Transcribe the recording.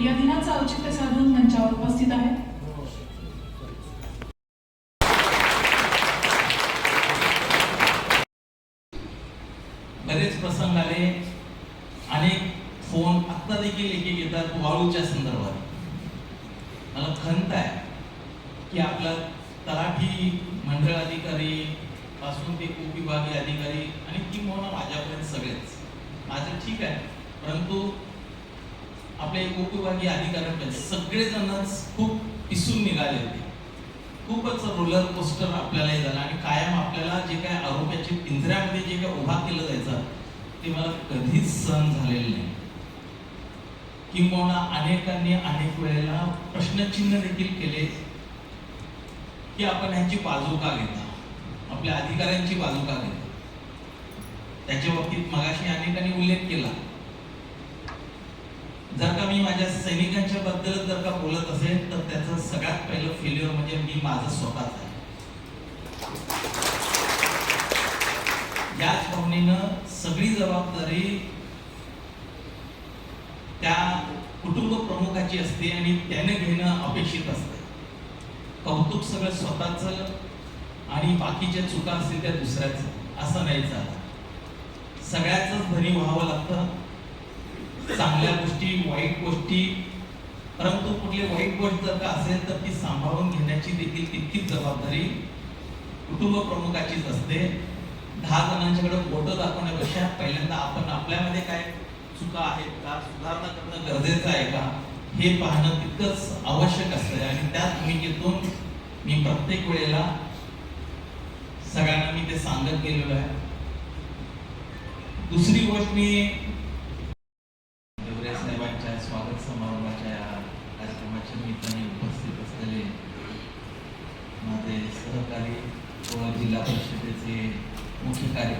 या दिनाचं औचित्य साधून मंचावर उपस्थित आहेत. बरेच प्रसंग आले, अनेक फोन आता देखील एक येतात वाळूच्या संदर्भात. मला खंत आहे की आपला तलाठी मंडळ अधिकारी पासून ते उपविभागीय अधिकारी आणि किंवा माझ्यापर्यंत सगळेच माझं ठीक आहे, परंतु आपले उपविभागीय अधिकाऱ्यांपर्यंत सगळेजणच खूप पिसून निघाले होते. खूपच रोलर कोस्टर आपल्याला झालं आणि कायम आपल्याला जे काय आरोपाच्या पिंजऱ्यामध्ये जे काय उभा केलं जायचं ते मला कधीच सहन झालेलं नाही. किंबहुना अनेकांनी अनेक वेळेला प्रश्नचिन्ह देखील केले की आपण ह्यांची बाजू का घेता, आपल्या अधिकाऱ्यांची बाजू का घेता. त्याच्या बाबतीत मगाशी अनेकांनी उल्लेख केला. जर का मी माझ्या सैनिकांच्या बद्दल जर का बोलत असेल तर त्याचं सगळ्यात पहिलं फेल्युअर म्हणजे मी माझं स्वतःच आहे. याच भावनेनं सगळी जबाबदारी त्या कुटुंब प्रमुखाची असते आणि त्याने घेणं अपेक्षित असते. कौतुक सगळं स्वतःच आणि बाकीच्या चुका असतील त्या दुसऱ्याच असं नाही चालत. सगळ्याच धनी व्हावं लागतं. चांगल्या गोष्टी, वाईट गोष्टी, परंतु कुठली वाईट गोष्ट जर का असेल तर ती सांभाळून घेण्याची देखील तितकीच जबाबदारी कुटुंब प्रमुखाचीच असते. 10 जणांच्याकडे बोटं दाखवण्यापेक्षा पहिल्यांदा आपण आपल्यामध्ये काय चुका आहेत का, सुधारणा करणं गरजेचं आहे का हे पाहणं तितकंच आवश्यक असतं. आणि त्या भूमिकेतून मी प्रत्येक वेळेला सगळ्यांना मी ते सांगत गेलेलो आहे. दुसरी गोष्ट, मी साहेबांच्या स्वागत समारंभाच्या कार्यक्रमाच्या निमित्ताने उपस्थित असलेले माझे सहकारी व जिल्हा परिषदेचे मुख्य कार्यकारी